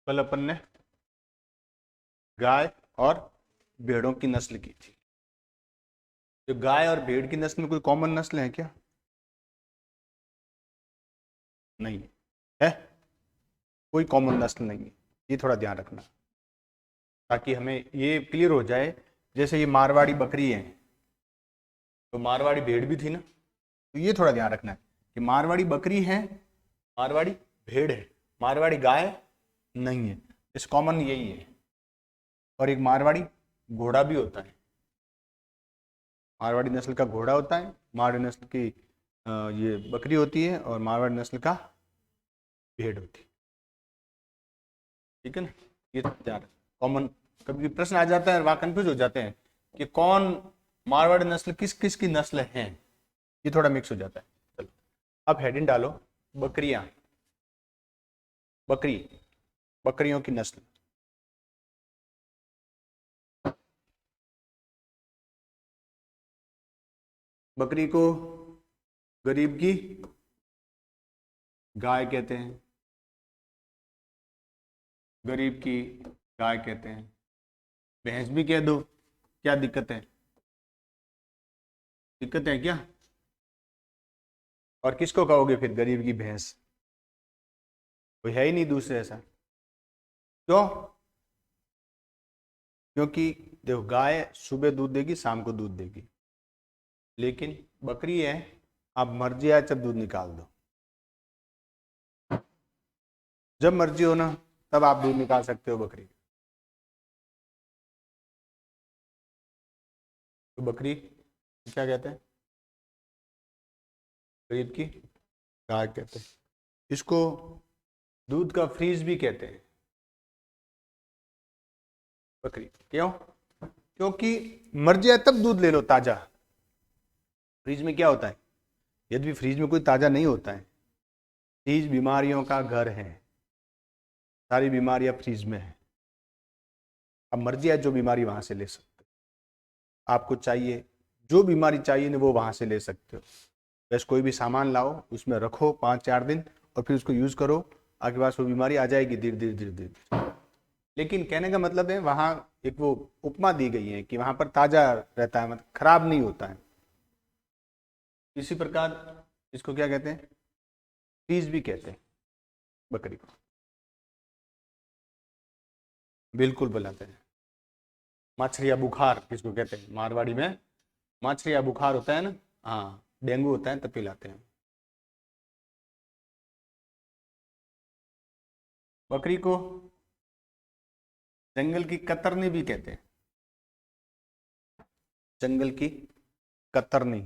कल अपन ने गाय और भेड़ों की नस्ल की थी। जो गाय और भेड़ की नस्ल में कोई कॉमन नस्ल है क्या? नहीं है, कोई कॉमन नस्ल नहीं है। ये थोड़ा ध्यान रखना ताकि हमें ये क्लियर हो जाए। जैसे ये मारवाड़ी बकरी है तो मारवाड़ी भेड़ भी थी ना, तो ये थोड़ा ध्यान रखना है कि मारवाड़ी बकरी है, मारवाड़ी भेड़ है, मारवाड़ी गाय नहीं है। इस कॉमन यही है। और एक मारवाड़ी घोड़ा भी होता है। मारवाड़ी नस्ल का घोड़ा होता है, मारवाड़ी नस्ल की ये बकरी होती है, और मारवाड़ी नस्ल का भेड़ होती है। ठीक है ना? ये तैयार कॉमन। कभी प्रश्न आ जाता है, वहां कंफ्यूज हो जाते हैं कि कौन मारवाड़ी नस्ल किस किस की नस्ल है, ये थोड़ा मिक्स हो जाता है। चलो अब हेडिंग डालो, बकरियां, बकरी, बकरियों की नस्ल। बकरी को गरीब की गाय कहते हैं, गरीब की गाय कहते हैं। भैंस भी कह दो, क्या दिक्कत है? दिक्कत है क्या? और किसको कहोगे फिर गरीब की भैंस? कोई है ही नहीं दूसरे ऐसा। क्यों? क्योंकि देखो, गाय सुबह दूध देगी, शाम को दूध देगी, लेकिन बकरी है, आप मर्जी आए जब दूध निकाल दो, जब मर्जी हो ना तब आप दूध निकाल सकते हो बकरी। तो बकरी क्या कहते हैं? गरीब की गाय कहते हैं। इसको दूध का फ्रीज भी कहते हैं, बकरी। क्यों? क्योंकि मर्जी आए तब दूध ले लो ताजा। फ्रीज में क्या होता है? यदि फ्रीज में कोई ताजा नहीं होता है, फ्रीज बीमारियों का घर है, सारी बीमारियां फ्रीज में है। अब मर्जी आए जो बीमारी वहां से ले सकते हो। आपको चाहिए जो बीमारी चाहिए ना, वो वहां से ले सकते हो। बस कोई भी सामान लाओ, उसमें रखो 5-4 दिन, और फिर उसको यूज करो, आपके पास वो बीमारी आ जाएगी धीरे धीरे धीरे धीरे। लेकिन कहने का मतलब है, वहां एक वो उपमा दी गई है कि वहां पर ताजा रहता है, मतलब खराब नहीं होता है। इसी प्रकार इसको क्या कहते हैं? फ्रीज भी कहते हैं बकरी को। बिल्कुल बुलाते हैं। मछली या बुखार किसको कहते हैं मारवाड़ी में? मछली या बुखार होता है ना, हाँ, डेंगू होता है तब पिलाते हैं। बकरी को जंगल की कतरनी भी कहते हैं। जंगल की कतरनी,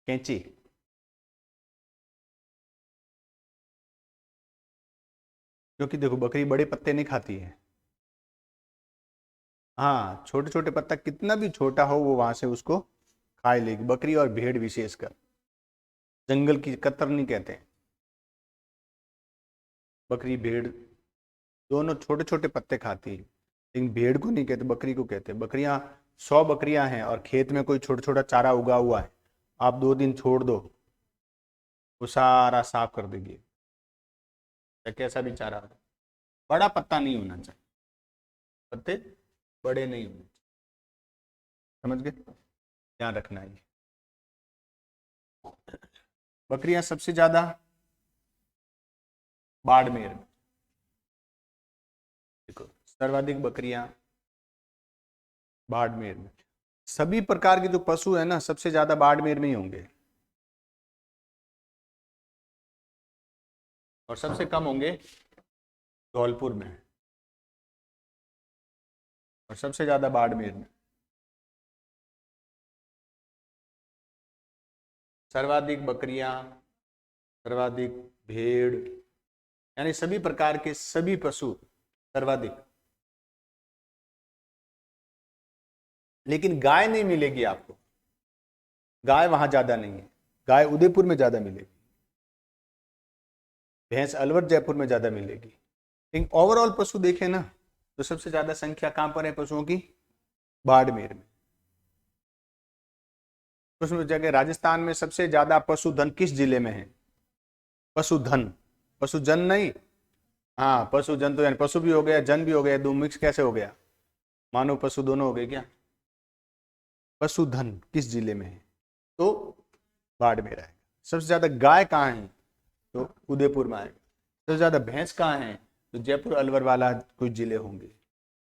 कैंची। क्योंकि देखो, बकरी बड़े पत्ते नहीं खाती है। हाँ, छोटे छोटे पत्ता कितना भी छोटा हो वो वहां से उसको खा ही लेगी, बकरी और भेड़ विशेषकर। जंगल की कतरनी कहते हैं। बकरी भेड़ दोनों छोटे छोटे पत्ते खाती है, लेकिन भेड़ को नहीं कहते, बकरी को कहते हैं। बकरियां 100 बकरियां हैं और खेत में कोई छोटा छोटा चारा उगा हुआ है, आप 2 दिन छोड़ दो, वो सारा साफ कर देगी। या कैसा भी चारा हो, बड़ा पत्ता नहीं होना चाहिए, पत्ते बड़े नहीं होने चाहिए। समझ गए? ध्यान रखना है। बकरियां सबसे ज्यादा बाड़मेर में, देखो, सर्वाधिक बकरियां बाड़मेर में। सभी प्रकार के जो पशु है ना, सबसे ज्यादा बाड़मेर में ही होंगे, और सबसे कम होंगे धौलपुर में, और सबसे ज्यादा बाड़मेर में। सर्वाधिक बकरियां, सर्वाधिक भेड़, यानी सभी प्रकार के सभी पशु सर्वाधिक। लेकिन गाय नहीं मिलेगी आपको, गाय वहां ज्यादा नहीं है। गाय उदयपुर में ज्यादा मिलेगी, भैंस अलवर जयपुर में ज्यादा मिलेगी। लेकिन ओवरऑल पशु देखें ना, तो सबसे ज्यादा संख्या कहां पर है पशुओं की? बाड़मेर में। प्रश्न पूछा गया, राजस्थान में सबसे ज्यादा पशुधन किस जिले में है? पशुधन, पशुजन नहीं, हाँ, पशु जंतु यानी पशु भी हो गया, जन भी हो गया, दो मिक्स कैसे हो गया? मानव पशु दोनों हो गए क्या? पशुधन किस जिले में है? तो बाड़मेर आएगा। सबसे ज्यादा गाय कहाँ है? तो उदयपुर में आएगा। सबसे ज्यादा भैंस कहाँ है? तो जयपुर अलवर वाला कुछ जिले होंगे,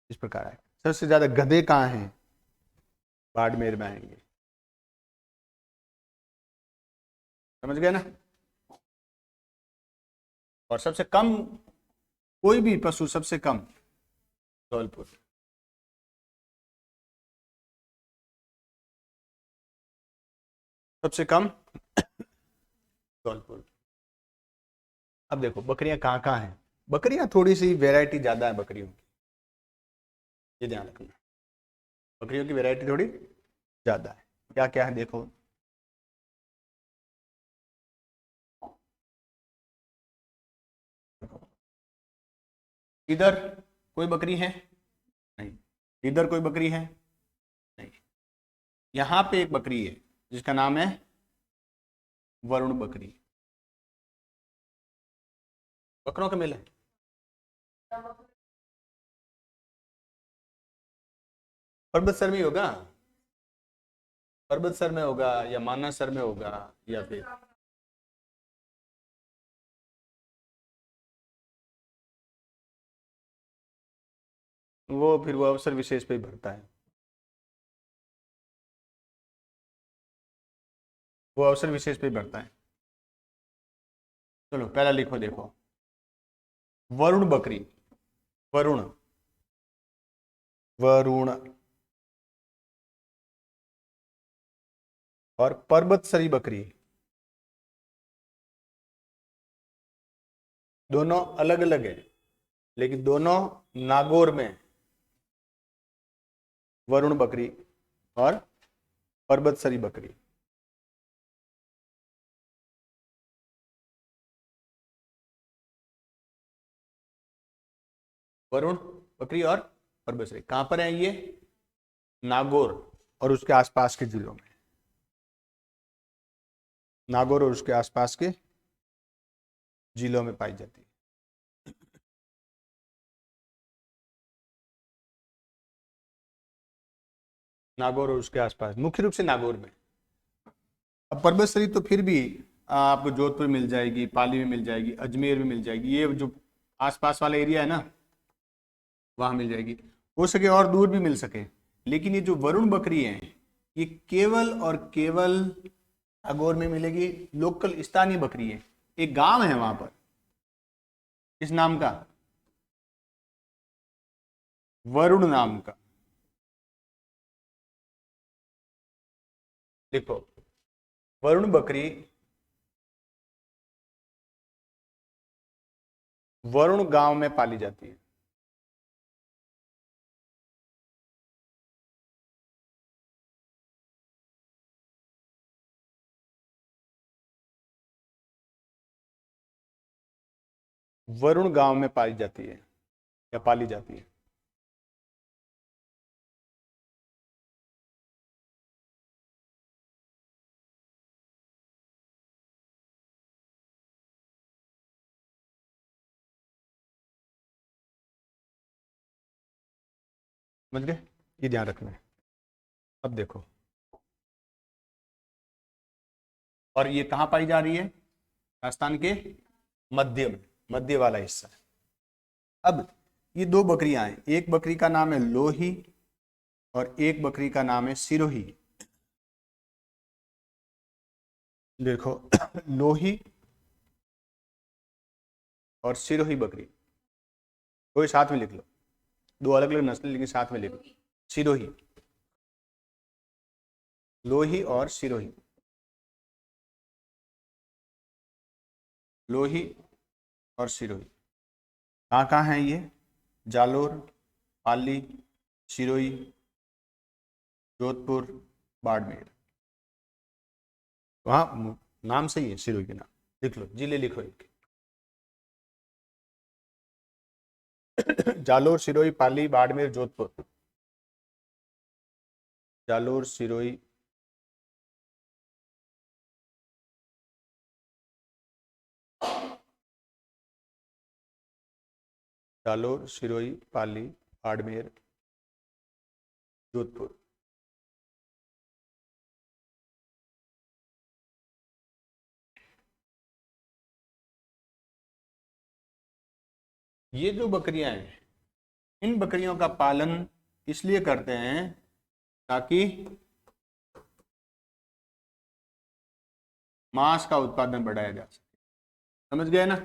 इस प्रकार है। सबसे ज्यादा गधे कहाँ हैं? बाड़मेर में आएंगे। समझ गए ना? और सबसे कम कोई भी पशु सबसे कम धौलपुर। सबसे कम धौलपुर। अब देखो बकरियां कहाँ कहाँ हैं। बकरियां थोड़ी सी वैरायटी ज्यादा है बकरियों की, ये ध्यान रखना। बकरियों की वैरायटी थोड़ी ज्यादा है। क्या क्या है देखो। इधर कोई बकरी है? नहीं। इधर कोई बकरी है? नहीं। यहाँ पे एक बकरी है जिसका नाम है वरुण बकरी। बकरों का मेला है। पर्वतसर में ही होगा। पर्वतसर में होगा या मानसर में होगा, या फिर वो फिर वो अवसर विशेष पे ही भरता है। वो अवसर विशेष पे ही भरता है। चलो पहला लिखो देखो। वरुण बकरी। वरुण। वरुण। और पर्वतसरी बकरी। दोनों अलग अलग है, लेकिन दोनों नागौर में है। वरुण बकरी और पर्वतसरी बकरी। वरुण बकरी और पर्वतसरी कहां पर है ये? नागौर और उसके आसपास के जिलों में। नागौर और उसके आसपास के जिलों में पाई जाती है। नागौर और उसके आसपास, मुख्य रूप से नागौर में। अब पर्वतसरी तो फिर भी आपको जोधपुर मिल जाएगी, पाली में मिल जाएगी, अजमेर में मिल जाएगी, ये जो आसपास वाला एरिया है ना, वहां मिल जाएगी। हो सके और दूर भी मिल सके। लेकिन ये जो वरुण बकरी है, ये केवल और केवल नागौर में मिलेगी। लोकल स्थानीय बकरी है। एक गांव है वहां पर, किस नाम का? वरुण नाम का। देखो, वरुण बकरी वरुण गांव में पाली जाती है। वरुण गांव में पाई जाती है या पाली जाती है। समझ गए? ये ध्यान रखना है। अब देखो, और ये कहाँ पाई जा रही है? राजस्थान के मध्य में, मध्य वाला हिस्सा। अब ये दो बकरियां हैं। एक बकरी का नाम है लोही और एक बकरी का नाम है सिरोही। देखो लोही और सिरोही बकरी, कोई साथ में लिख लो। दो अलग अलग नस्लें लेकिन साथ में लिख लो। सिरोही। लोही और सिरोही। लोही और सिरोही कहाँ कहाँ है ये? जालोर, पाली, सिरोही, जोधपुर, बाड़मेर। वहाँ नाम सही है, सिरोही के नाम लिख लो, जिले लिखो इनके। जालोर, सिरोही, पाली, बाड़मेर, जोधपुर। जालोर, सिरोही, जालोर, सिरोही, पाली, बाड़मेर, जोधपुर। ये जो बकरियां हैं, इन बकरियों का पालन इसलिए करते हैं ताकि मांस का उत्पादन बढ़ाया जा सके। समझ गए ना?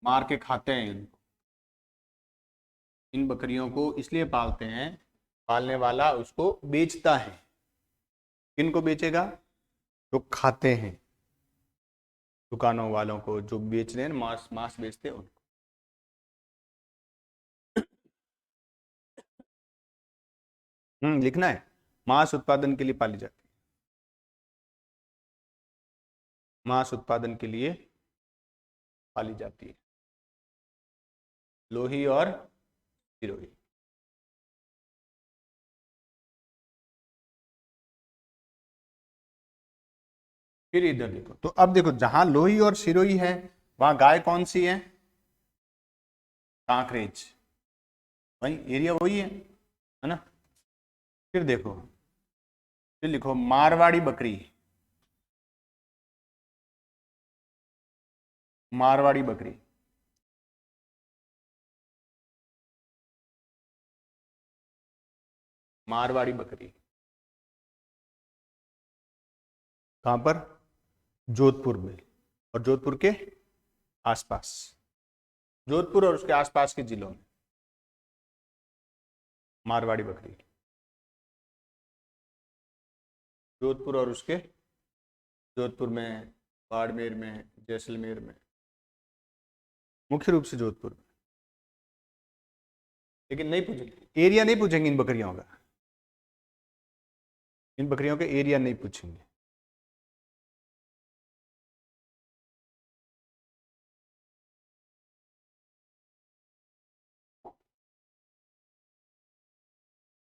मार के खाते हैं इनको। इन बकरियों को इसलिए पालते हैं, पालने वाला उसको बेचता है। किनको बेचेगा? जो खाते हैं, दुकानों वालों को, जो बेच रहे हैं मांस, मांस बेचते हैं उनको। लिखना है, मांस उत्पादन के लिए पाली जाती है। मांस उत्पादन के लिए पाली जाती है लोही और सिरोही। फिर इधर देखो, तो अब देखो जहां लोही और सिरोही है वहां गाय कौन सी है? कांकरेज। वही एरिया वही है ना? फिर देखो, फिर लिखो मारवाड़ी बकरी। मारवाड़ी बकरी, मारवाड़ी बकरी कहां पर? जोधपुर में और जोधपुर के आसपास, जोधपुर और उसके आसपास के जिलों में मारवाड़ी बकरी। जोधपुर और उसके, जोधपुर में, बाड़मेर में, जैसलमेर में, मुख्य रूप से जोधपुर में। लेकिन नहीं पूछेंगे एरिया, नहीं पूछेंगे इन बकरियों का, इन बकरियों के एरिया नहीं पूछेंगे।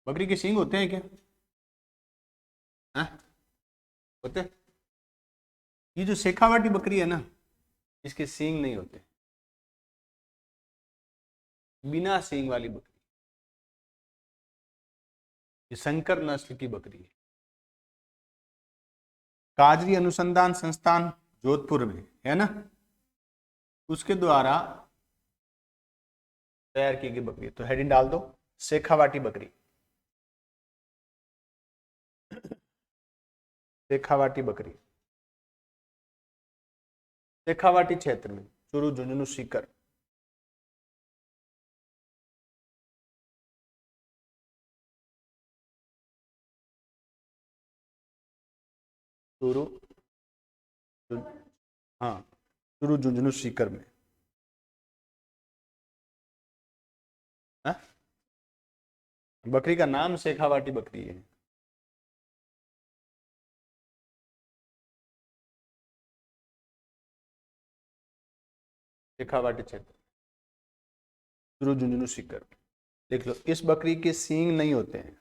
बकरी के सींग होते हैं क्या? हाँ? होते हैं? ये जो शेखावाटी बकरी है ना, इसके सींग नहीं होते, बिना सींग वाली बकरी। ये संकर नस्ल की बकरी है। काजरी अनुसंधान संस्थान जोधपुर में है ना, उसके द्वारा तैयार की गई बकरी। तो हेडिंग डाल दो, शेखावाटी बकरी। शेखावाटी बकरी, शेखावाटी क्षेत्र में, चूरू, झुंझुनू, सीकर। चूरू, हाँ, चूरू, झुंझुनू, सीकर में। हा? बकरी का नाम शेखावाटी बकरी है। शेखावाटी क्षेत्र, चूरू, झुंझुनू, सीकर। देख लो, इस बकरी के सींग नहीं होते हैं।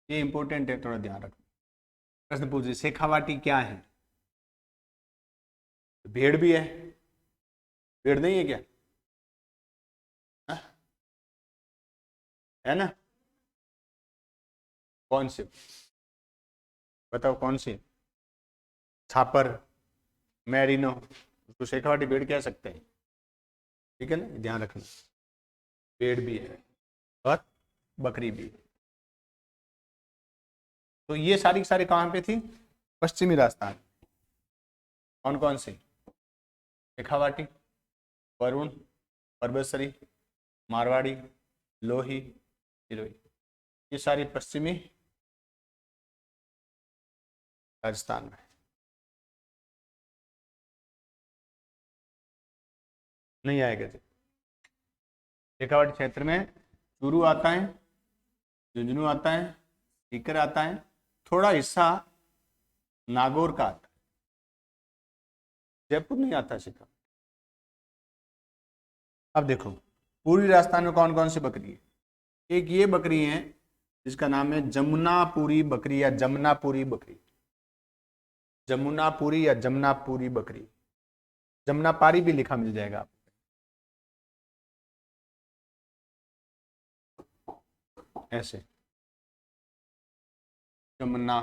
ये इंपॉर्टेंट है, थोड़ा ध्यान रखना। प्रश्न पूछिए, शेखावाटी क्या है? भेड़ भी है, भेड़ नहीं है क्या? हा? है ना? कौन सी? बताओ कौन सी? छापर, मैरिनो, उसको शेखावाटी भेड़ कह सकते हैं। ठीक है ना, ध्यान रखना। भेड़ भी है और बकरी भी है। तो ये सारी की सारी कहाँ पे थी? पश्चिमी राजस्थान। कौन कौन सी? शेखावाटी, वरुण, परबतसरी, मारवाड़ी, लोही, सिरोही। ये सारी पश्चिमी राजस्थान में। नहीं आएगा जी। शेखावाटी क्षेत्र में चूरू आता है, झुंझुनू आता है, सीकर आता है, थोड़ा हिस्सा नागौर का आता है। जयपुर नहीं आता सीखा। अब देखो पूर्वी राजस्थान में कौन कौन सी बकरी है। एक ये बकरी है जिसका नाम है जमुनापुरी बकरी या जमुनापुरी बकरी, जमुनापुरी या जमुनापुरी बकरी, जमुनापारी भी लिखा मिल जाएगा आपको। ऐसे जमुना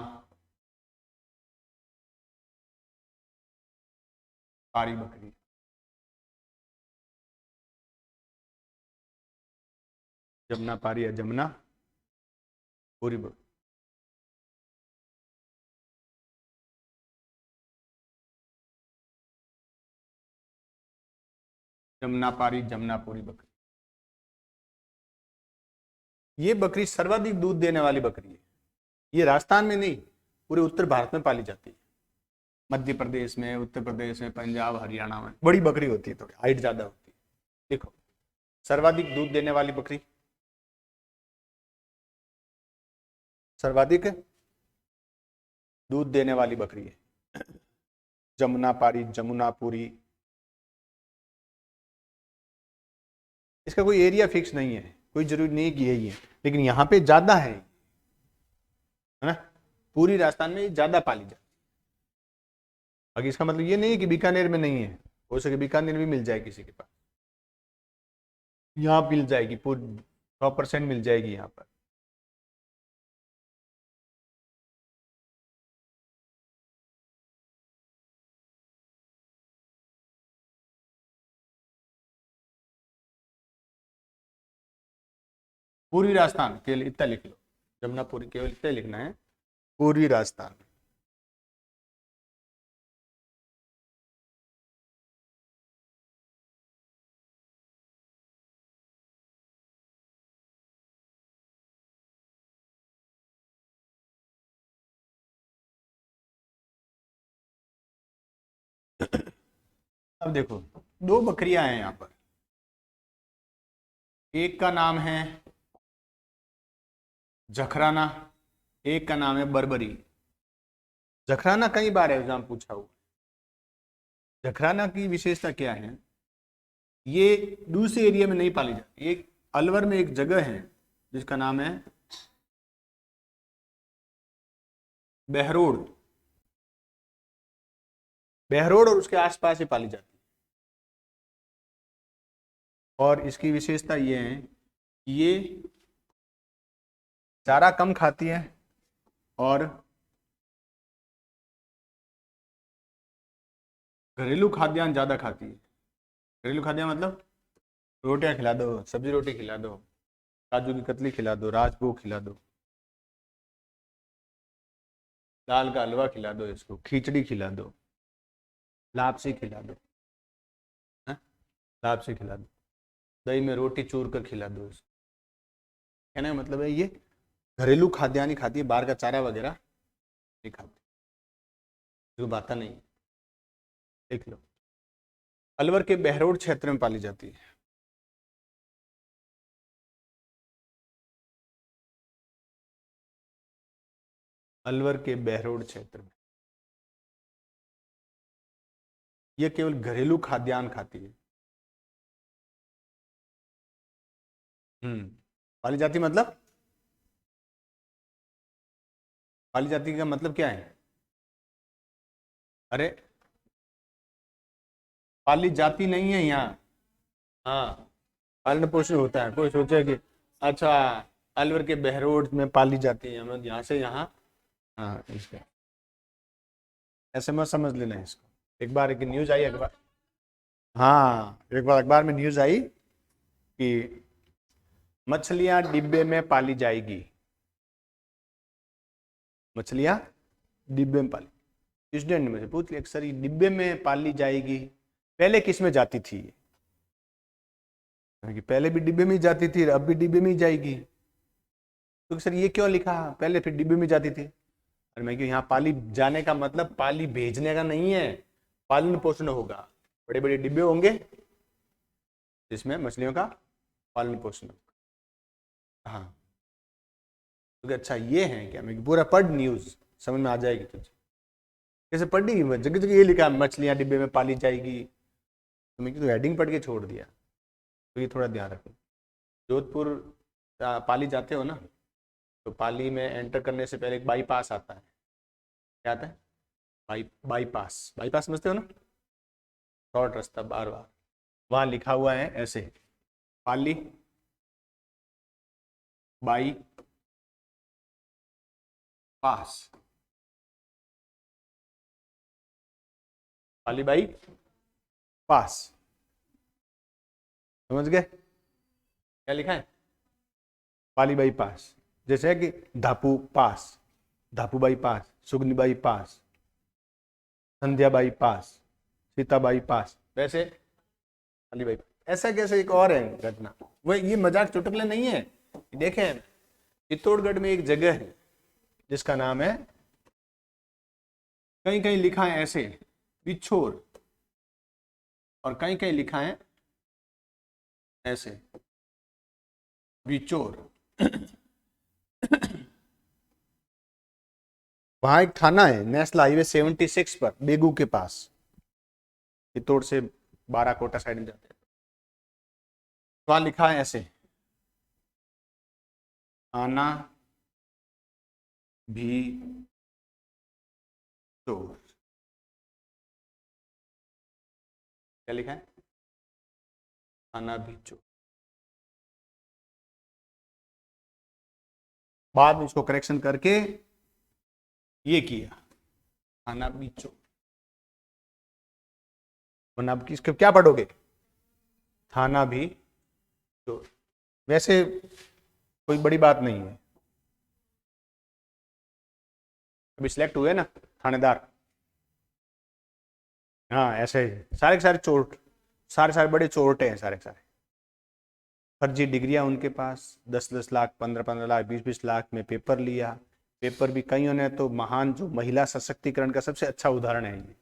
पारी बकरी, जमुना पारी या जमुना पूरी बकरी। जमुना पारी जमुनापुरी बकरी, ये बकरी सर्वाधिक दूध देने वाली बकरी है। ये राजस्थान में नहीं, पूरे उत्तर भारत में पाली जाती है। मध्य प्रदेश में, उत्तर प्रदेश में, पंजाब, हरियाणा में बड़ी बकरी होती है, थोड़ी हाइट ज्यादा होती है। देखो सर्वाधिक दूध देने वाली बकरी, सर्वाधिक दूध देने वाली बकरी है जमुना पारी जमुनापुरी। इसका कोई एरिया फिक्स नहीं है, कोई जरूरी नहीं कि यही है, लेकिन यहाँ पे ज्यादा है ना, पूरी राजस्थान में ज्यादा पाली जाती है। बाकी इसका मतलब ये नहीं है कि बीकानेर में नहीं है, हो सके बीकानेर में मिल जाए किसी के पास, यहाँ मिल जाएगी, पूरी 100% मिल जाएगी यहाँ पर। पूर्वी राजस्थान केवल इतना लिख लो, जमुनापुरी केवल इतना लिखना है, पूर्वी राजस्थान। अब देखो दो बकरियां हैं यहाँ पर, एक का नाम है जखराना, एक का नाम है बर्बरी। जखराना कई बार एग्जाम पूछा हुआ। जखराना की विशेषता क्या है, ये दूसरे एरिया में नहीं पाली जाती। एक अलवर में एक जगह है जिसका नाम है बहरोड, बहरोड और उसके आसपास ही पाली जाती है। और इसकी विशेषता ये है कि ये चारा कम खाती है और घरेलू खाद्यान्न ज्यादा खाती है। घरेलू खाद्यान्न मतलब रोटियां खिला दो, सब्जी रोटी खिला दो, काजू की कतली खिला दो, राजभोग खिला दो, दाल का हलवा खिला दो, इसको खिचड़ी खिला दो, लापसी खिला दो, लापसी खिला दो, दही में रोटी चूर कर खिला दो। इसको कहने का मतलब है ये घरेलू खाद्यान्न ही खाती है, बाहर का चारा वगैरह नहीं खाती, जो बात नहीं। देख लो अलवर के बहरोड क्षेत्र में पाली जाती है। अलवर के बहरोड क्षेत्र में यह केवल घरेलू खाद्यान्न खाती है। पाली जाती मतलब, पाली जाती का मतलब क्या है, अरे पाली जाती नहीं है यहाँ। हाँ पालन पोषण होता है, कोई सोचे कि अच्छा अलवर के बहरोड में पाली जाती है, मतलब यहाँ से यहाँ। हाँ इसका ऐसे मत समझ लेना इसको। एक बार एक न्यूज आई अखबार, हाँ एक बार अखबार में न्यूज आई कि मछलियां डिब्बे में पाली जाएगी, मछलियां डिब्बे में पाली। स्टूडेंट में से पूछ लिया सर ये डिब्बे में पाली जाएगी, पहले किस में जाती थी, कि पहले भी डिब्बे में ही जाती थी अब भी डिब्बे में ही जाएगी। तो सर ये क्यों लिखा, पहले फिर डिब्बे में जाती थी। अरे मैं क्यों, यहाँ पाली जाने का मतलब पाली भेजने का नहीं है, पालन पोषण होगा, बड़े बड़े डिब्बे होंगे जिसमें मछलियों का पालन पोषण होगा। हाँ तो अच्छा ये है क्या, मैं पूरा पढ़ न्यूज समझ में आ जाएगी तुझे। कैसे पढ़ी, जगह जगह ये लिखा मछलियां डिब्बे में पाली जाएगी, तो मैं तो हेडिंग पढ़ के छोड़ दिया। तो ये थोड़ा ध्यान रखो। जोधपुर पाली जाते हो ना, तो पाली में एंटर करने से पहले एक बाईपास आता है। क्या आता है? बाईपास। बाईपास समझते हो ना, शॉर्ट रास्ता, बार बार वहां लिखा हुआ है ऐसे, पाली बाई पास, पाली बाई पास। समझ गए क्या लिखा है? पाली बाई पास। जैसे है कि Dhapu pass, Dhapu Bai pass, Sugni Bai pass, Sandhya Bai pass, Sita Bai pass, वैसे पाली बाई। ऐसा कैसे एक और है घटना, वो ये मजाक चुटकुले नहीं है। देखें, चित्तौड़गढ़ में एक जगह है जिसका नाम है, कहीं कहीं लिखा है ऐसे बिछोर, और कहीं कहीं लिखा है ऐसे बिचौर। वहां एक थाना है नेशनल हाईवे 76 पर, बेगू के पास, चित्तौड़ से बाराकोटा साइड में जाते हैं। तो वहां लिखा है ऐसे, थाना भी चोर। क्या लिखा है? थाना भी चोर। बाद में इसको करेक्शन करके ये किया, थाना भी चोर। वरना आप किसके क्या पढ़ोगे? थाना भी चोर। वैसे कोई बड़ी बात नहीं है। अभी सिलेक्ट हुए ना थानेदार, हाँ ऐसे सारे के सारे चोर, सारे सारे बड़े चोरटे हैं सारे के सारे। फर्जी डिग्रियां उनके पास, 10-10 लाख, 15-15 लाख, 20-20 लाख में पेपर लिया। पेपर भी कईयों ने तो, महान जो महिला सशक्तिकरण का सबसे अच्छा उदाहरण है ये,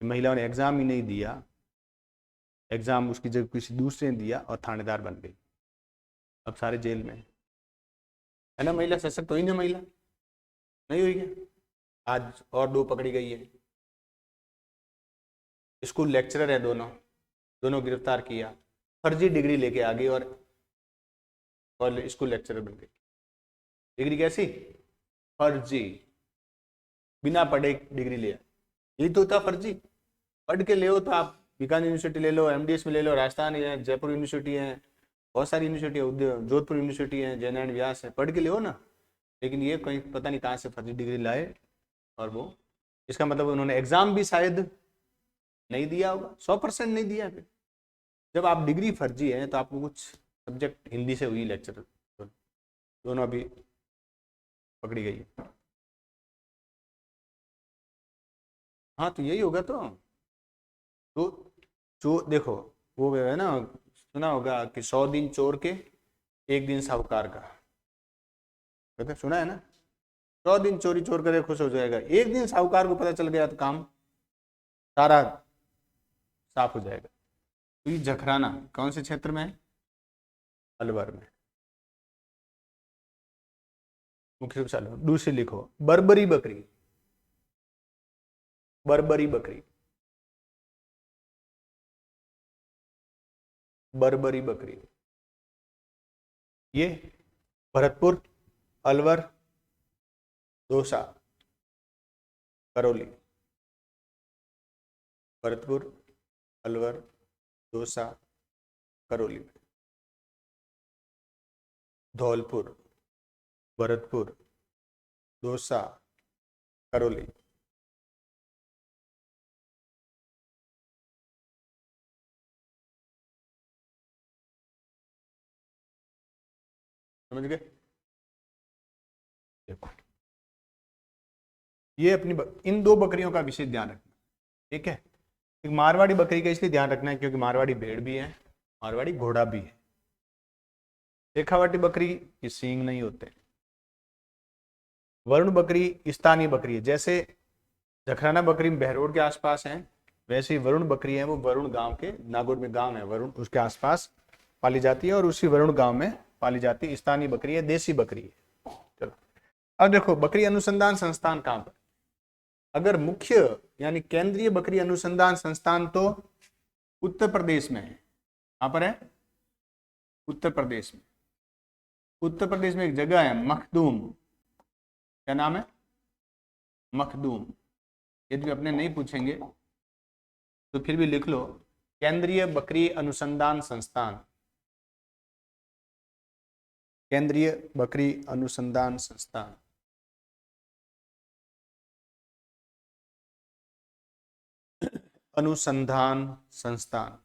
महिलाओं ने एग्जाम ही नहीं दिया, एग्जाम उसकी जगह किसी दूसरे ने दिया और थानेदार बन गई। अब सारे जेल में है ना। महिला सशक्त हुई ना? महिला नहीं हुई क्या? आज और 2 पकड़ी गई है। स्कूल लेक्चरर है, दोनों दोनों गिरफ्तार किया, फर्जी डिग्री लेके आ गई और स्कूल लेक्चरर बन गई। डिग्री कैसी? फर्जी, बिना पढ़े डिग्री लिया। यही तो होता फर्जी। पढ़ के ले हो तो आप बीकानेर यूनिवर्सिटी ले लो, एमडीएस में ले लो, राजस्थान है, जयपुर यूनिवर्सिटी है, बहुत सारी यूनिवर्सिटी है, जोधपुर यूनिवर्सिटी है, जयनारायण व्यास है, पढ़ के ले हो ना। लेकिन ये कहीं पता नहीं कहाँ से फर्जी डिग्री लाए, और वो इसका मतलब उन्होंने एग्जाम भी शायद नहीं दिया होगा, 100% नहीं दिया। फिर जब आप डिग्री फर्जी है तो आपको कुछ सब्जेक्ट, हिंदी से हुई लेक्चर, दोनों अभी पकड़ी गई है। हाँ तो यही होगा। तो जो देखो, वो है ना, सुना होगा कि 100 दिन चोर के 1 दिन साहूकार का, कहते सुना है ना। 100 दिन चोरी चोर करे खुश हो जाएगा, 1 दिन साहूकार को पता चल गया तो काम सारा साफ हो जाएगा। तो ये जखराना कौन से क्षेत्र में है? अलवर में। मुख्य रूप से दूसरी लिखो, बर्बरी बकरी, बर्बरी बकरी, बर्बरी बकरी, ये भरतपुर, अलवर, दौसा, करौली। भरतपुर, अलवर, दौसा, करौली। धौलपुर, भरतपुर, दौसा, करौली। समझ गए? देखो, ये अपनी इन 2 बकरियों का विशेष ध्यान रखना, ठीक है। एक मारवाड़ी बकरी का इसलिए ध्यान रखना है क्योंकि मारवाड़ी भेड़ भी है, मारवाड़ी घोड़ा भी है। शेखावाटी बकरी के सींग नहीं होते। वरुण बकरी स्थानीय बकरी है, जैसे जखराना बकरी बहरोड के आसपास है, वैसे ही वरुण बकरी है वो वरुण गांव के, नागौर में गांव है वरुण, उसके आसपास पाली जाती है और उसी वरुण गांव में पाली जाती है। स्थानीय बकरी है, देसी बकरी है। चलो अब देखो, बकरी अनुसंधान संस्थान कहाँ पर? अगर मुख्य यानी केंद्रीय बकरी अनुसंधान संस्थान तो उत्तर प्रदेश में है। कहां पर है? उत्तर प्रदेश में। उत्तर प्रदेश में एक जगह है मखदूम। क्या नाम है? मखदूम। यदि अपने नहीं पूछेंगे तो फिर भी लिख लो, केंद्रीय बकरी अनुसंधान संस्थान। केंद्रीय बकरी अनुसंधान संस्थान। अनुसंधान संस्थान।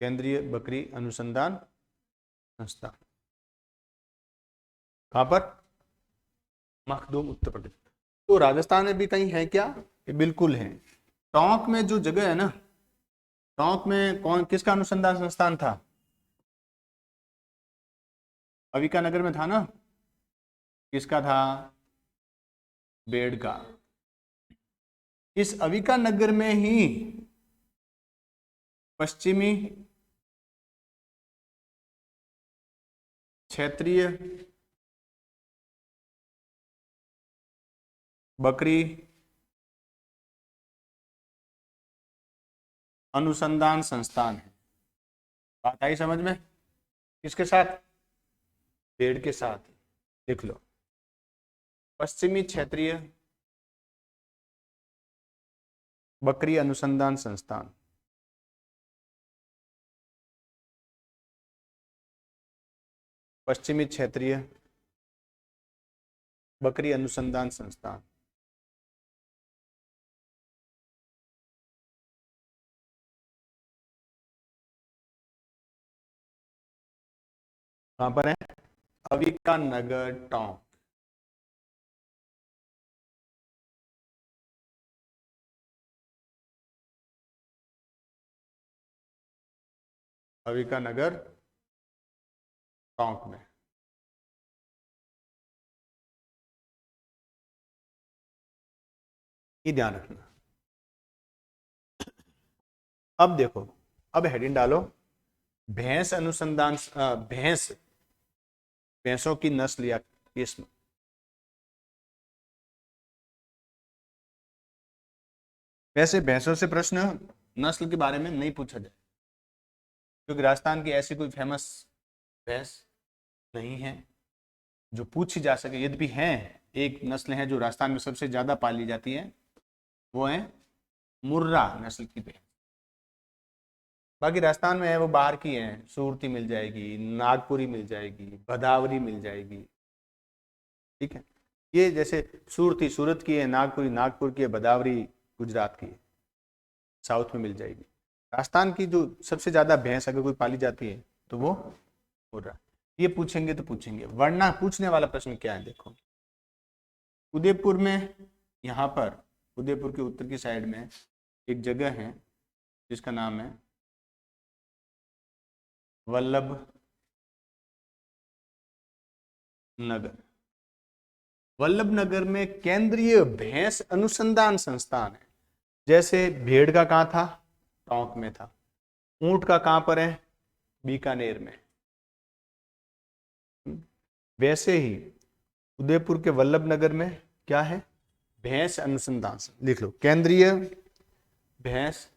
केंद्रीय बकरी अनुसंधान संस्थान कहां पर? मखदूम, उत्तर प्रदेश। तो राजस्थान में भी कहीं है क्या? ये बिल्कुल है। टोंक में जो जगह है ना, टोंक में कौन किसका अनुसंधान संस्थान था? अविका नगर में था ना? किसका था? बेड़ का। इस अविका नगर में ही पश्चिमी क्षेत्रीय बकरी अनुसंधान संस्थान है। बात आई समझ में? किसके साथ? पेड़ के साथ। लिख लो, पश्चिमी क्षेत्रीय बकरी अनुसंधान संस्थान। पश्चिमी क्षेत्रीय बकरी अनुसंधान संस्थान। कहां पर है? अविका नगर, टोंक। अविका नगर, टोंक में। ये ध्यान रखना। अब देखो, अब हेडिंग डालो, भैंस अनुसंधान, भैंसों की नस्ल या किस्म। वैसे भैंसों से प्रश्न नस्ल के बारे में नहीं पूछा जाए, क्योंकि राजस्थान की ऐसी कोई फेमस भैंस नहीं है जो पूछी जा सके। यद्यपि हैं, एक नस्ल है जो राजस्थान में सबसे ज्यादा पाली जाती है, वो है मुर्रा नस्ल की भैंस। बाकी राजस्थान में है वो बाहर की है, सूरती मिल जाएगी, नागपुरी मिल जाएगी, भदावरी मिल जाएगी। ठीक है, ये जैसे सूरती सूरत की है, नागपुरी नागपुर की है, भदावरी गुजरात की है, साउथ में मिल जाएगी। राजस्थान की जो सबसे ज्यादा भैंस अगर कोई पाली जाती है तो वो मुर्रा। ये पूछेंगे तो पूछेंगे, वरना पूछने वाला प्रश्न क्या है देखो। उदयपुर में, यहाँ पर उदयपुर के उत्तर की साइड में एक जगह है जिसका नाम है वल्लभ नगर। वल्लभ नगर में केंद्रीय भैंस अनुसंधान संस्थान है। जैसे भेड़ का कहां था? टोंक में था। ऊंट का कहां पर है? बीकानेर में। वैसे ही उदयपुर के वल्लभ नगर में क्या है? भैंस अनुसंधान। लिख लो, केंद्रीय भैंस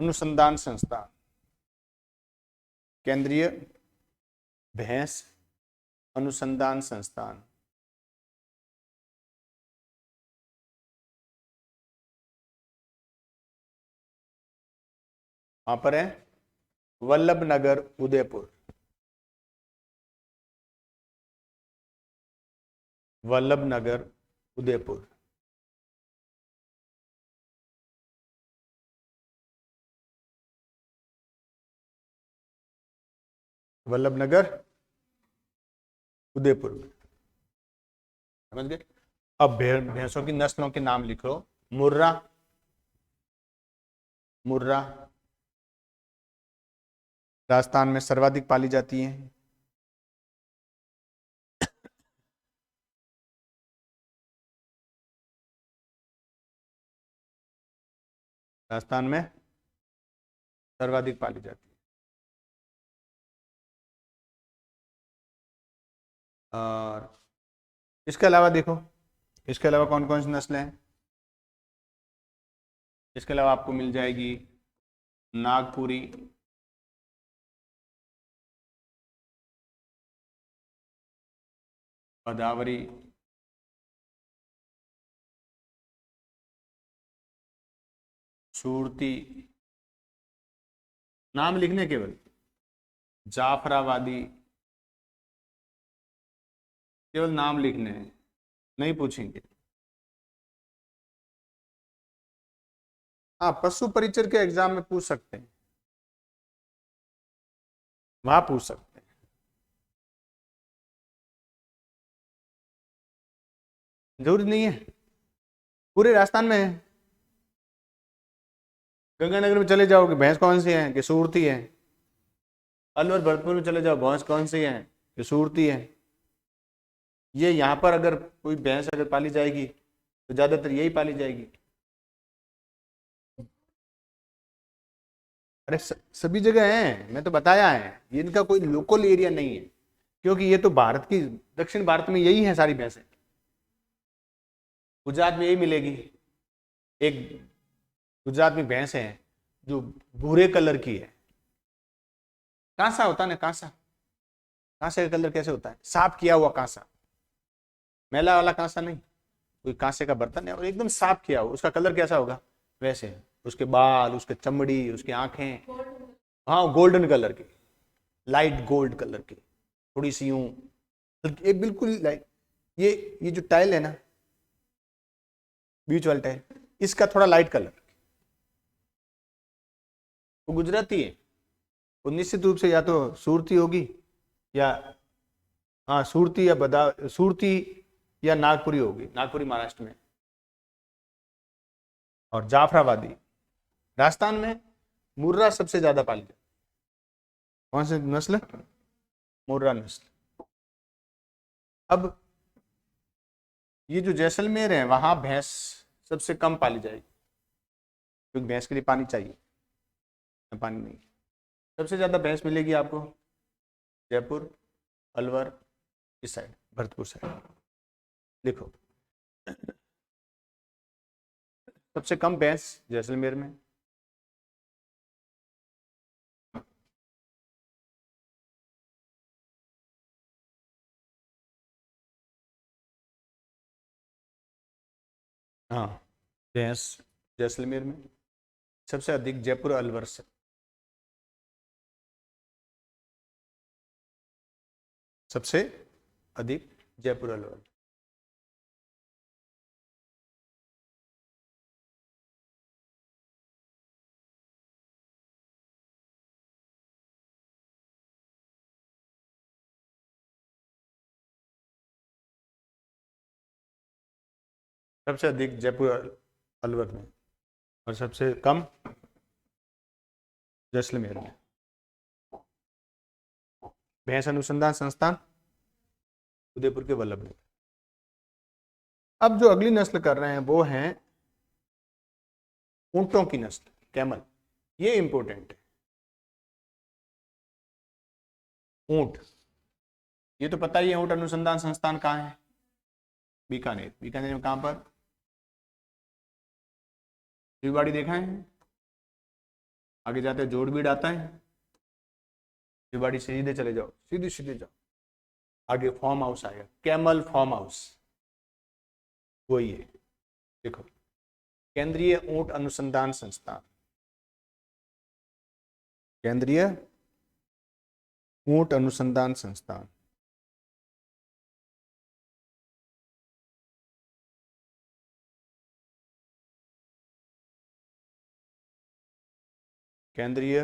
अनुसंधान संस्थान। केंद्रीय भैंस अनुसंधान संस्थान। वहां पर है वल्लभ नगर, उदयपुर। वल्लभ नगर, उदयपुर। वल्लभ नगर, उदयपुर में। समझ गए? अब भैंसों की नस्लों के नाम लिखो। मुर्रा, मुर्रा राजस्थान में सर्वाधिक पाली जाती है। राजस्थान में सर्वाधिक पाली जाती है। और इसके अलावा देखो, इसके अलावा कौन कौन सी नस्लें हैं। इसके अलावा आपको मिल जाएगी नागपुरी, गोदावरी, सूरती, नाम लिखने केवल, जाफराबादी, केवल नाम लिखने हैं, नहीं पूछेंगे। हाँ, पशु परिचर के एग्जाम में पूछ सकते हैं, वहां पूछ सकते हैं। जरूरी नहीं है, पूरे राजस्थान में है। गंगानगर में चले जाओगे भैंस कौन सी है कि सूरती है। अलवर भरतपुर में चले जाओ भैंस कौन सी है कि सूरती है। ये यहाँ पर अगर कोई भैंस अगर पाली जाएगी तो ज्यादातर यही पाली जाएगी। अरे सभी जगह है, मैं तो बताया है, ये इनका कोई लोकल एरिया नहीं है, क्योंकि ये तो भारत की, दक्षिण भारत में यही है सारी भैंसें। गुजरात में यही मिलेगी। एक गुजरात में भैंस है जो भूरे कलर की है, कांसा होता है ना, कांसा, कांसे का कलर कैसे होता है, साफ किया हुआ कांसा, मैला वाला कांसा नहीं, कोई कांसे का बर्तन है और एकदम साफ किया हुआ, उसका कलर कैसा होगा वैसे है। उसके बाल, उसके चमड़ी, उसकी आंखें, हाँ गोल्डन कलर की, लाइट गोल्ड कलर की, थोड़ी सी यूं एक बिल्कुल लाइट। ये जो टाइल है ना, बीच वाला टाइल, इसका थोड़ा लाइट कलर, वो गुजराती है, वो निश्चित रूप से या तो सूरती होगी या, हाँ सूरती या सूरती या नागपुरी होगी, नागपुरी महाराष्ट्र में। और जाफराबादी राजस्थान में, मुर्रा सबसे ज्यादा पाली जाती है। कौन सी नस्ल? मुर्रा नस्ल। अब ये जो जैसलमेर है वहां भैंस सबसे कम पाली जाएगी, क्योंकि भैंस के लिए पानी चाहिए, पानी नहीं। सबसे ज्यादा भैंस मिलेगी आपको जयपुर, अलवर, इस साइड, भरतपुर साइड। देखो सबसे कम भैंस जैसलमेर में, हाँ भैंस जैसलमेर में, सबसे अधिक जयपुर अलवर से। सबसे अधिक जयपुर अलवर। सबसे अधिक जयपुर अलवर में और सबसे कम जैसलमेर में। भैंस अनुसंधान संस्थान उदयपुर के वल्लभ नगर। अब जो अगली नस्ल कर रहे हैं वो है ऊंटों की नस्ल, कैमल। ये इंपॉर्टेंट है, ऊंट। ये तो पता ही है, ऊंट अनुसंधान संस्थान कहाँ है? बीकानेर। बीकानेर में कहां पर? शिवबाड़ी देखा है? आगे जाते जोड़बीड़ आता है, शिवबाड़ी से सीधे चले जाओ, सीधे सीधे जाओ, आगे फार्म हाउस आएगा, कैमल फार्म हाउस, वही है। देखो, केंद्रीय ऊंट अनुसंधान संस्थान, केंद्रीय ऊंट अनुसंधान संस्थान। केंद्रीय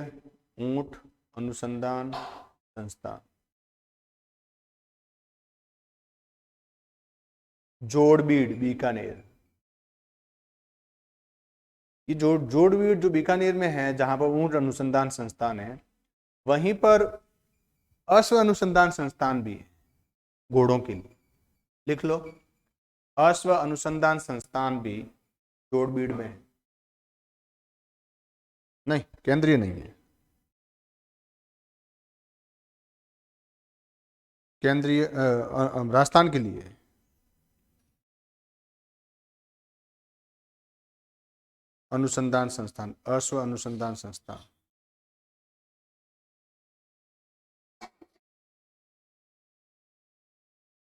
ऊंट अनुसंधान संस्थान, जोड़बीड़ बीकानेर। ये जोड़बीड़ जो बीकानेर में है, जहां पर ऊंट अनुसंधान संस्थान है, वहीं पर अश्व अनुसंधान संस्थान भी है, घोड़ों के लिए। लिख लो, अश्व अनुसंधान संस्थान भी जोड़बीड़ में है। नहीं, केंद्रीय नहीं है। केंद्रीय राजस्थान के लिए है। अनुसंधान संस्थान, अश्व अनुसंधान संस्थान।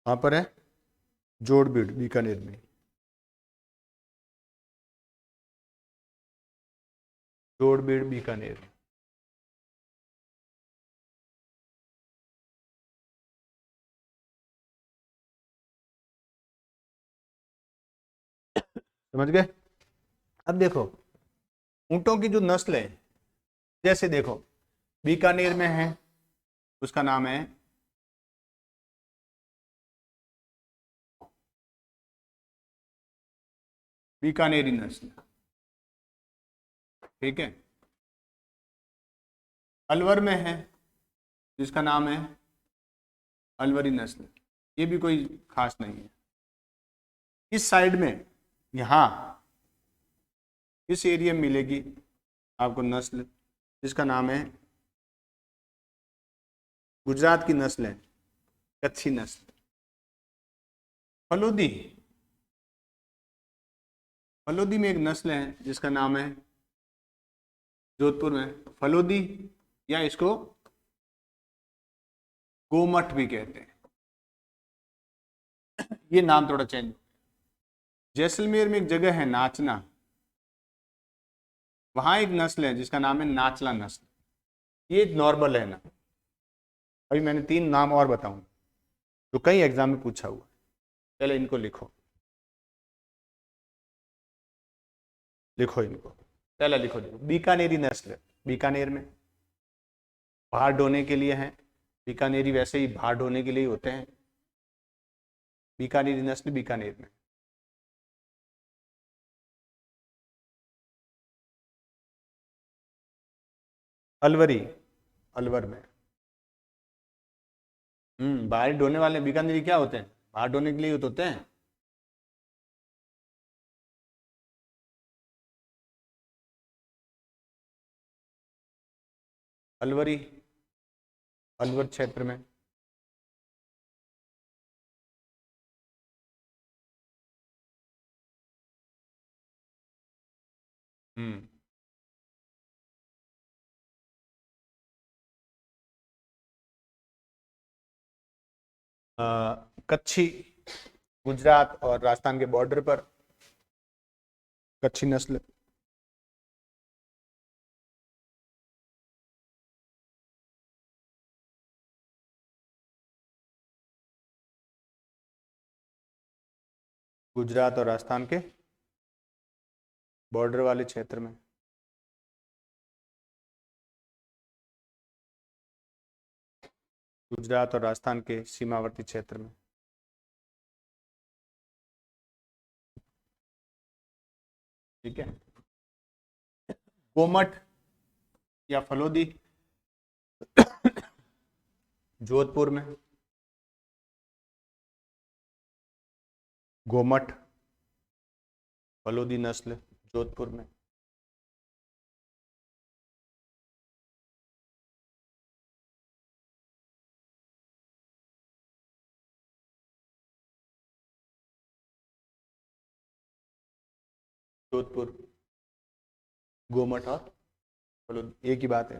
वहां पर है जोड़बीड़, बीकानेर में। जोड़बीड़, बीकानेर। समझ गए? अब देखो ऊंटों की जो नस्ल है, जैसे देखो बीकानेर में है, उसका नाम है बीकानेरी नस्ल, ठीक है। अलवर में है जिसका नाम है अलवरी नस्ल, ये भी कोई खास नहीं है। इस साइड में यहाँ इस एरिया में मिलेगी आपको नस्ल जिसका नाम है, गुजरात की नस्ल है कच्छी नस्ल। फलोदी, फलोदी में एक नस्ल है जिसका नाम है, जोधपुर में फलोदी, या इसको गोमठ भी कहते हैं, ये नाम थोड़ा चेंज। जैसलमेर में एक जगह है नाचना, वहां एक नस्ल है जिसका नाम है नाचला नस्ल, ये नॉर्मल है ना। अभी मैंने 3 नाम और बताऊं जो कई एग्जाम में पूछा हुआ है, पहले इनको लिखो, लिखो इनको, पहला लिखो, देखो बीकानेरी नस्ल, बीकानेर में भार ढोने के लिए है। बीकानेरी वैसे ही भार ढोने के लिए होते हैं। बीकानेरी नस्ल बीकानेर में। अलवरी, अलवर में। भार ढोने वाले बीकानेरी क्या होते हैं, भार ढोने के लिए होते हैं। अलवरी, अलवर क्षेत्र में। हम्म कच्छी, गुजरात और राजस्थान के बॉर्डर पर कच्छी नस्ल। गुजरात और राजस्थान के बॉर्डर वाले क्षेत्र में। गुजरात और राजस्थान के सीमावर्ती क्षेत्र में। ठीक है। गोमठ या फलोदी जोधपुर में। गोमठ, फलोदी नस्ल जोधपुर में। जोधपुर, गोमठ और फलोदी एक ही बात है।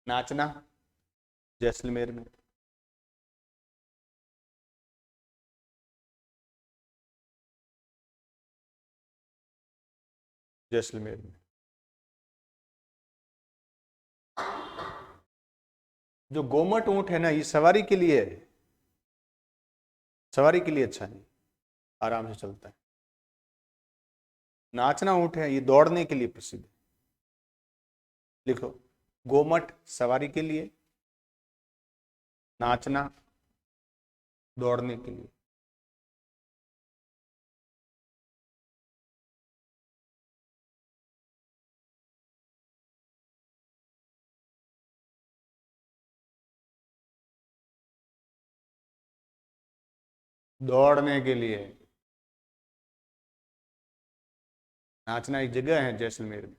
नाचना जैसलमेर में। जैसलमेर में। जो गोमट ऊंट है ना, ये सवारी के लिए है, सवारी के लिए अच्छा नहीं, आराम से चलता है। नाचना ऊंट है, ये दौड़ने के लिए प्रसिद्ध है। लिखो, गोमट सवारी के लिए, नाचना दौड़ने के लिए। दौड़ने के लिए। नाचना एक जगह है जैसलमेर में।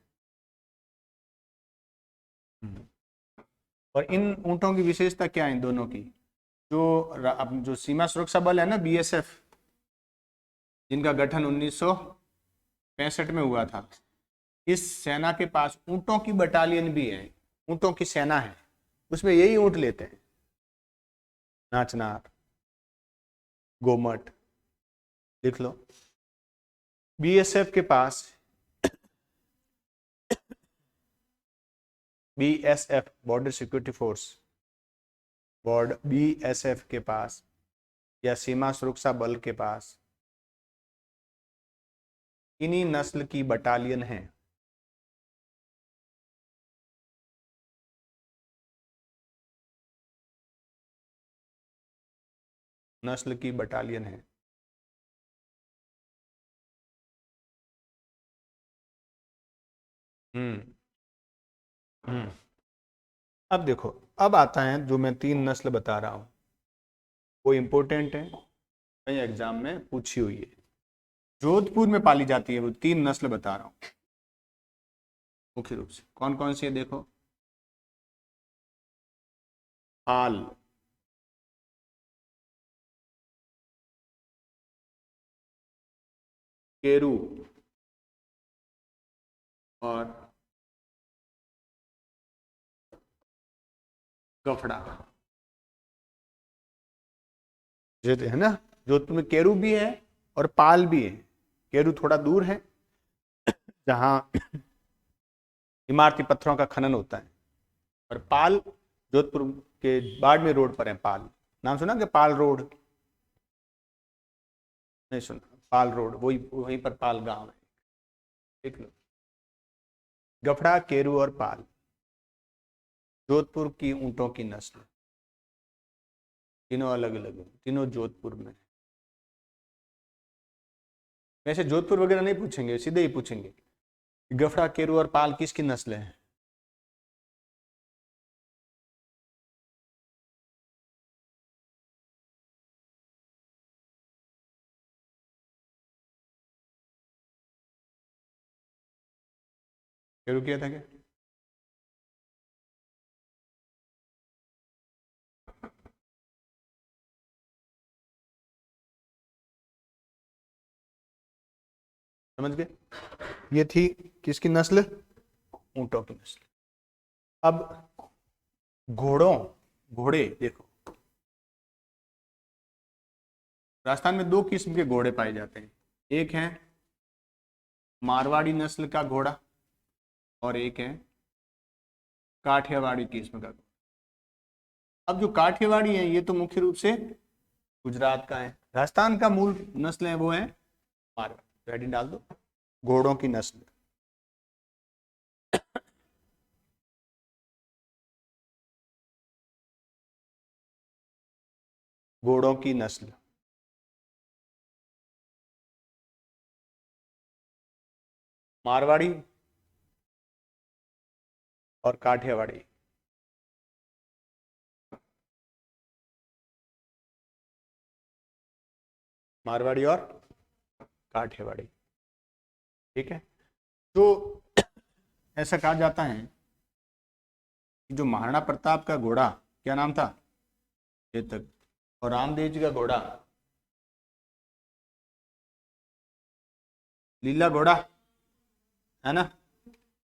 और इन ऊंटों की विशेषता क्या है इन दोनों की? अब जो सीमा सुरक्षा बल है ना, बीएसएफ, जिनका गठन 1965 में हुआ था, इस सेना के पास ऊंटों की बटालियन भी है, ऊंटों की सेना है, उसमें यही ऊंट लेते हैं, नाचनार, गोमट, लिख लो। बीएसएफ के pass, BSF border security force, BSF के पास या सीमा सुरक्षा बल के पास इन्हीं नस्ल की बटालियन है। नस्ल की बटालियन है। हम्म अब देखो, अब आता है जो मैं 3 नस्ल बता रहा हूं, वो इंपॉर्टेंट है, कई एग्जाम में पूछी हुई है। जोधपुर में पाली जाती है वो 3 नस्ल बता रहा हूं मुख्य रूप से। कौन कौन सी है देखो? पाल, केरू और गफड़ा, है ना। जोधपुर में केरू भी है और पाल भी है। केरू थोड़ा दूर है, जहां इमारती पत्थरों का खनन होता है, और पाल जोधपुर के बाड़मेर रोड पर है। पाल नाम सुना कि पाल रोड? नहीं सुना? पाल रोड, वही वहीं पर पाल गांव है, देख लो। गफड़ा, केरू और पाल, जोधपुर की ऊंटों की नस्ल, तीनों अलग अलग है, तीनों जोधपुर में। वैसे जोधपुर वगैरह नहीं पूछेंगे, सीधे ही पूछेंगे गफड़ा, केरू और पाल किसकी नस्ल है। केरू किया था क्या? समझ गए? ये थी किसकी नस्ल? ऊंटों की नस्ल। अब घोड़े देखो, राजस्थान में 2 किस्म के घोड़े पाए जाते हैं। एक है मारवाड़ी नस्ल का घोड़ा और एक है काठियावाड़ी किस्म का। अब जो काठियावाड़ी है ये तो मुख्य रूप से गुजरात का है। राजस्थान का मूल नस्ल है वो है मारवाड़ी। हेडिंग डाल दो, घोड़ों की नस्ल। घोड़ों की नस्ल, मारवाड़ी और काठियावाड़ी। मारवाड़ी और काठियावाड़ी, ठीक है। तो ऐसा कहा जाता है कि जो महाराणा प्रताप का घोड़ा, क्या नाम था? चेतक। और रामदेव जी का घोड़ा लीला घोड़ा, है ना,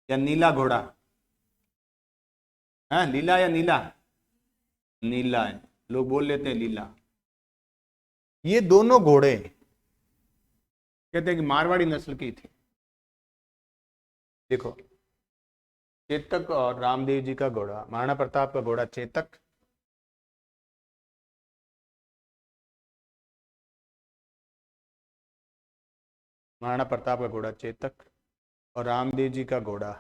या नीला घोड़ा है? लीला या नीला? नीला है, लोग बोल लेते हैं लीला। ये दोनों घोड़े कहते हैं कि मारवाड़ी नस्ल की थी। देखो, चेतक और रामदेव जी का घोड़ा, महाराणा प्रताप का घोड़ा चेतक, महाराणा प्रताप का घोड़ा चेतक, और रामदेव जी का घोड़ा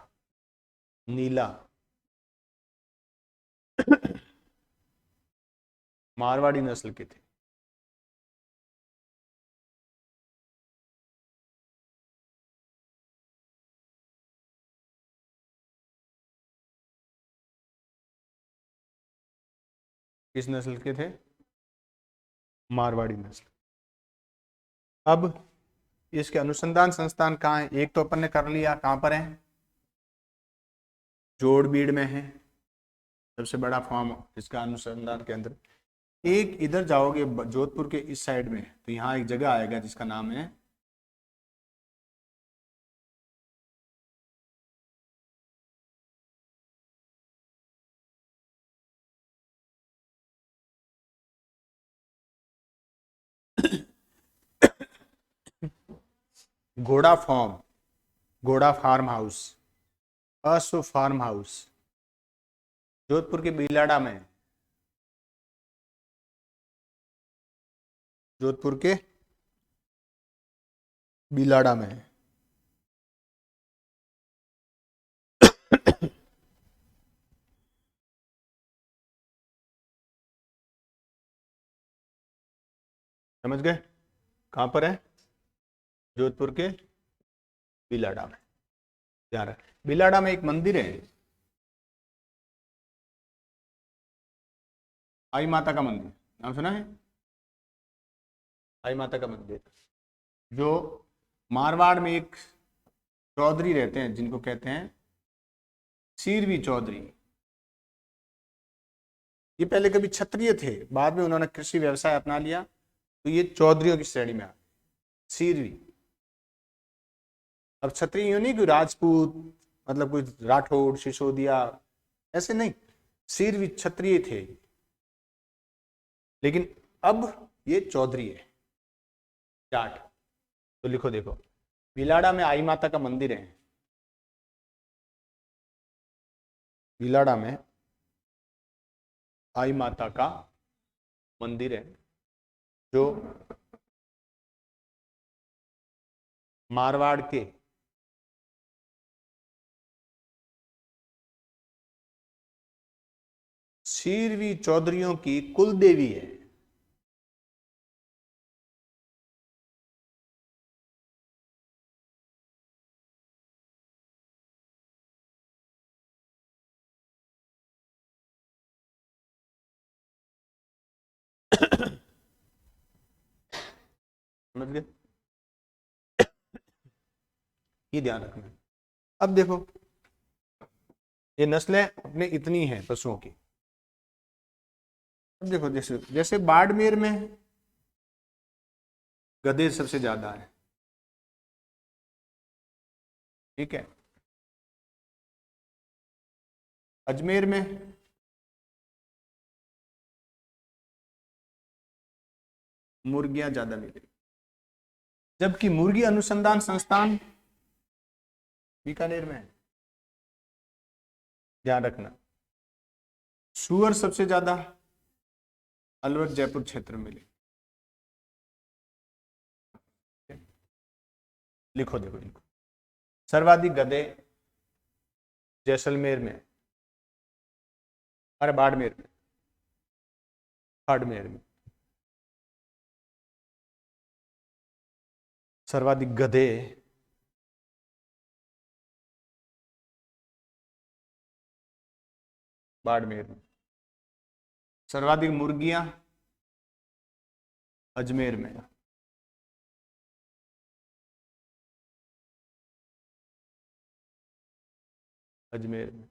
नीला, मारवाड़ी नस्ल के थे। किस नस्ल के थे? मारवाड़ी नस्ल। अब इसके अनुसंधान संस्थान कहाँ है? एक तो अपन ने कर लिया, कहाँ पर है? जोड़बीड़ में है। सबसे बड़ा फॉर्म इसका अनुसंधान केंद्र। एक इधर जाओगे जोधपुर के इस साइड में तो यहाँ एक जगह आएगा जिसका नाम है घोड़ा फार्म, घोड़ा फार्म हाउस, अश्व फार्म हाउस, जोधपुर के बिलाड़ा में, जोधपुर के बिलाड़ा में। समझ गए कहां पर है? जोधपुर के बिलाड़ा में। ध्यान रख, बिलाड़ा में एक मंदिर है, आई माता का मंदिर, नाम सुना है? आई माता का मंदिर, जो मारवाड़ में एक चौधरी रहते हैं जिनको कहते हैं सीरवी चौधरी। ये पहले कभी क्षत्रिय थे, बाद में उन्होंने कृषि व्यवसाय अपना लिया, तो ये चौधरियों की श्रेणी में आ गए, सीरवी। अब क्षत्रिय यूं नहीं कि राजपूत, मतलब कोई राठौड़ सिसोदिया, ऐसे नहीं, सीरवी क्षत्रिय थे, लेकिन अब ये चौधरी है, जाट। तो लिखो, देखो बिलाड़ा में आई माता का मंदिर है, बिलाड़ा में आई माता का मंदिर है, जो मारवाड़ के सीरवी चौधरियों की कुल देवी है। समझ गए? ये ध्यान रखना। अब देखो, ये नस्लें अपने इतनी हैं पशुओं की। अब देखो, जैसे जैसे बाड़मेर में गधे सबसे ज्यादा है, ठीक है, अजमेर में मुर्गियां ज्यादा मिलेगी, जबकि मुर्गी अनुसंधान संस्थान बीकानेर में है। ध्यान रखना, सुअर सबसे ज्यादा अलवर जयपुर क्षेत्र में मिले। लिखो, देखो इनको, सर्वाधिक गधे जैसलमेर में, अरे बाड़मेर में, बाड़मेर में सर्वाधिक गधे बाड़मेर में, सर्वाधिक मुर्गियां अजमेर में, अजमेर में,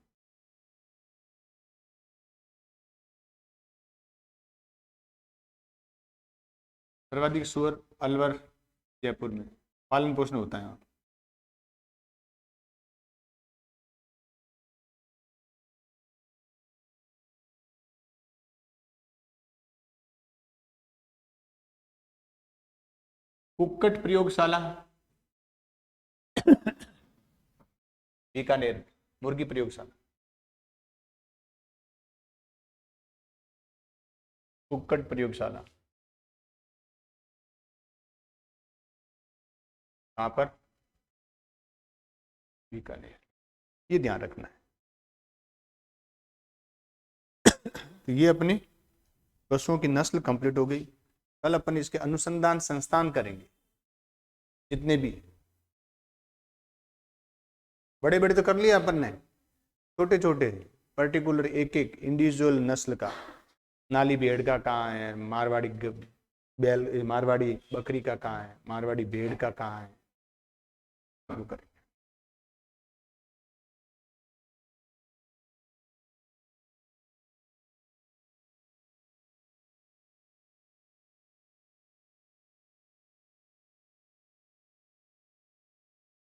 सर्वाधिक सुअर अलवर जयपुर में, पालन पोषण होता है यहाँ। कुक्कट प्रयोगशाला बीकानेर, मुर्गी प्रयोगशाला, कुक्कट प्रयोगशाला कहां पर? बीकानेर। ये ध्यान रखना है। तो ये अपनी पशुओं की नस्ल कंप्लीट हो गई। कल अपन इसके अनुसंधान संस्थान करेंगे, जितने भी बड़े बड़े तो कर लिया अपन ने, छोटे छोटे पर्टिकुलर एक एक इंडिविजुअल नस्ल का, नाली भेड़ का कहाँ है, मारवाड़ी बैल, मारवाड़ी बकरी का कहाँ है, मारवाड़ी भेड़ का कहाँ है, शुरू करें।